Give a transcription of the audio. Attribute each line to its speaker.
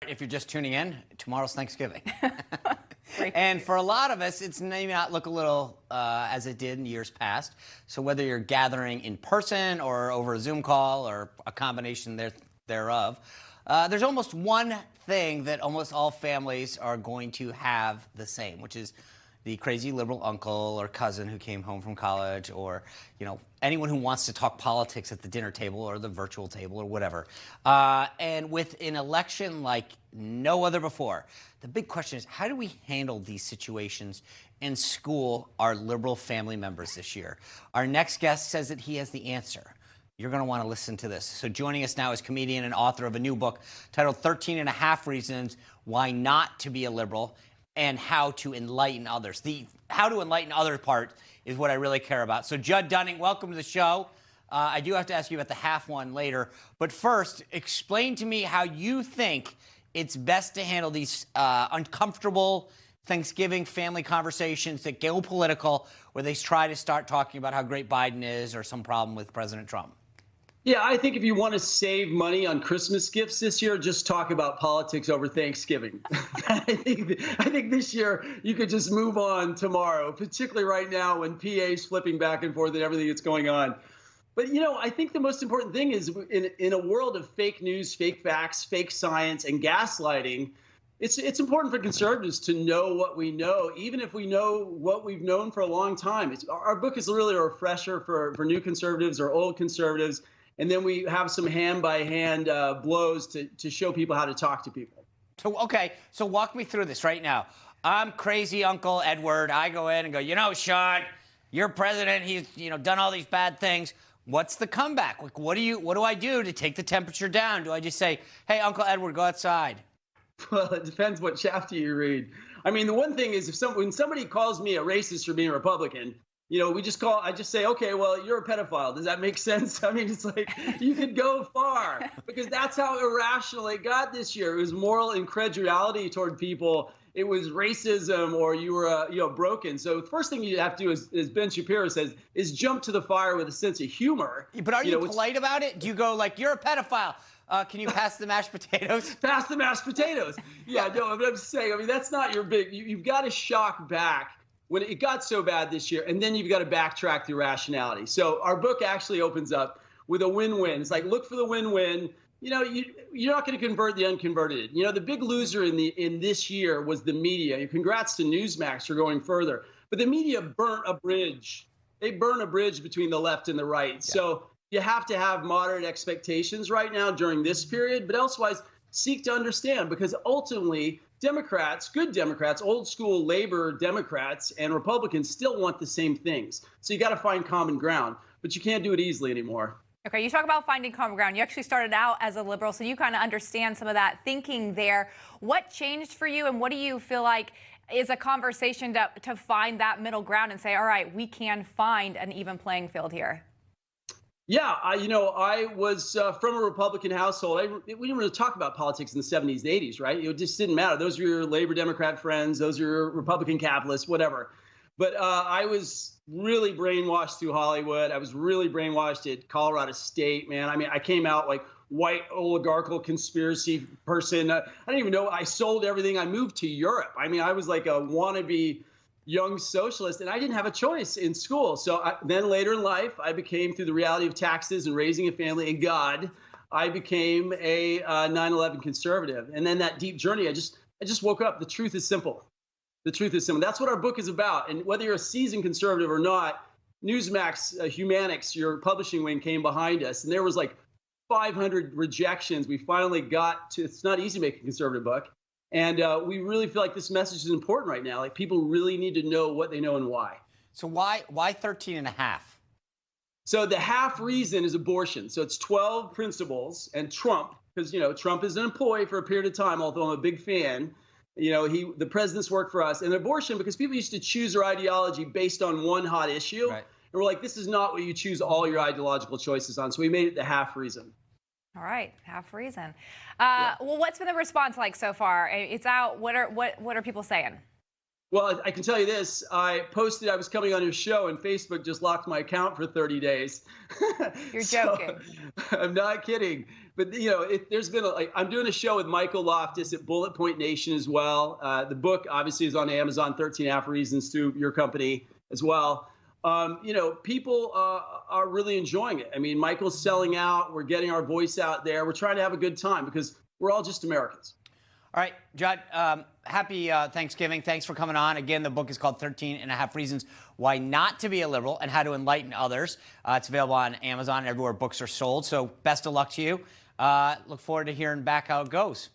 Speaker 1: If you're just tuning in, tomorrow's Thanksgiving. And for a lot of us, it's may not look a little as it did in years past. So whether you're gathering in person or over a Zoom call or a combination thereof, there's almost one thing that almost all families are going to have the same, which is the crazy liberal uncle or cousin who came home from college, or anyone who wants to talk politics at the dinner table or the virtual table or whatever. And with an election like no other before, the big question is, how do we handle these situations and school our liberal family members this year? Our next guest says that he has the answer. You're going to want to listen to this. So joining us now is comedian and author of a new book titled 13 and a Half Reasons Why Not to Be a Liberal and How to Enlighten Others. The how to enlighten others part is what I really care about. So Judd Dunning, welcome to the show. I do have to ask you about the half one later. But first, explain to me how you think it's best to handle these uncomfortable Thanksgiving family conversations that go political, where they try to start talking about how great Biden is or some problem with President Trump.
Speaker 2: Yeah, I think if you want to save money on Christmas gifts this year, just talk about politics over Thanksgiving. I think this year you could just move on tomorrow, particularly right now when PA is flipping back and forth and everything that's going on. But, I think the most important thing is in a world of fake news, fake facts, fake science, and gaslighting, it's important for conservatives to know what we know, even if we know what we've known for a long time. Our book is really a refresher for new conservatives or old conservatives. And then we have some hand-by-hand blows to show people how to talk to people.
Speaker 1: So walk me through this right now. I'm crazy Uncle Edward. I go in and go, Sean, your president, he's done all these bad things. What's the comeback? Like, what do I do to take the temperature down? Do I just say, hey, Uncle Edward, go outside?
Speaker 2: Well, it depends what chapter you read. I mean, the one thing is when somebody calls me a racist for being a Republican, I just say, okay, well, you're a pedophile. Does that make sense? I mean, it's like you could go far because that's how irrational it got this year. It was moral incredulity toward people. It was racism, or you were, broken. So the first thing you have to do, as Ben Shapiro says, is jump to the fire with a sense of humor.
Speaker 1: But are you polite about it? Do you go like, you're a pedophile? Can you pass the mashed potatoes?
Speaker 2: Pass the mashed potatoes. Yeah, no, but I'm saying, that's not your big. You've got to shock back when it got so bad this year, and then you've got to backtrack through rationality. So our book actually opens up with a win-win. It's like, look for the win-win. You're not going to convert the unconverted. The big loser in this year was the media. Congrats to Newsmax for going further. But the media burnt a bridge. They burn a bridge between the left and the right. Yeah. So you have to have moderate expectations right now during this period, but elsewise seek to understand, because ultimately Democrats, good Democrats, old school labor Democrats and Republicans still want the same things. So you got to find common ground, but you can't do it easily anymore.
Speaker 3: Okay, you talk about finding common ground. You actually started out as a liberal, so you kind of understand some of that thinking there. What changed for you, and what do you feel like is a conversation to find that middle ground and say, all right, we can find an even playing field here?
Speaker 2: Yeah, I was from a Republican household. We didn't really talk about politics in the 70s, 80s, right? It just didn't matter. Those were your labor Democrat friends. Those are your Republican capitalists, whatever. But I was really brainwashed through Hollywood. I was really brainwashed at Colorado State, man. I mean, I came out like white oligarchical conspiracy person. I didn't even know. I sold everything. I moved to Europe. I mean, I was like a wannabe young socialist, and I didn't have a choice in school. So then later in life, I became, through the reality of taxes and raising a family and God, I became a 9/11 conservative. And then that deep journey, I just woke up. The truth is simple. The truth is simple. That's what our book is about. And whether you're a seasoned conservative or not, Newsmax, Humanics, your publishing wing, came behind us, and there was like 500 rejections. We finally got to. It's not easy to make a conservative book. And we really feel like this message is important right now. Like, people really need to know what they know and why.
Speaker 1: So why 13 and a half?
Speaker 2: So the half reason is abortion. So it's 12 principles, and Trump, because Trump is an employee for a period of time, although I'm a big fan. The president's work for us, and abortion, because people used to choose their ideology based on one hot issue. Right. And we're like, this is not what you choose all your ideological choices on. So we made it the half reason.
Speaker 3: All right, half reason. Well, what's been the response like so far? It's out. What are people saying?
Speaker 2: Well, I can tell you this. I posted I was coming on your show, and Facebook just locked my account for 30 days.
Speaker 3: You're joking.
Speaker 2: I'm not kidding. But, there's been I'm doing a show with Michael Loftus at BulletPointNation as well. The book, obviously, is on Amazon, 13.5 Reasons, through your company as well. People are really enjoying it. I mean, Michael's selling out. We're getting our voice out there. We're trying to have a good time because we're all just Americans.
Speaker 1: All right, Judd, happy Thanksgiving. Thanks for coming on. Again, the book is called 13.5 Reasons Why Not to Be a Liberal and How to Enlighten Others. It's available on Amazon, everywhere books are sold. So best of luck to you. Look forward to hearing back how it goes.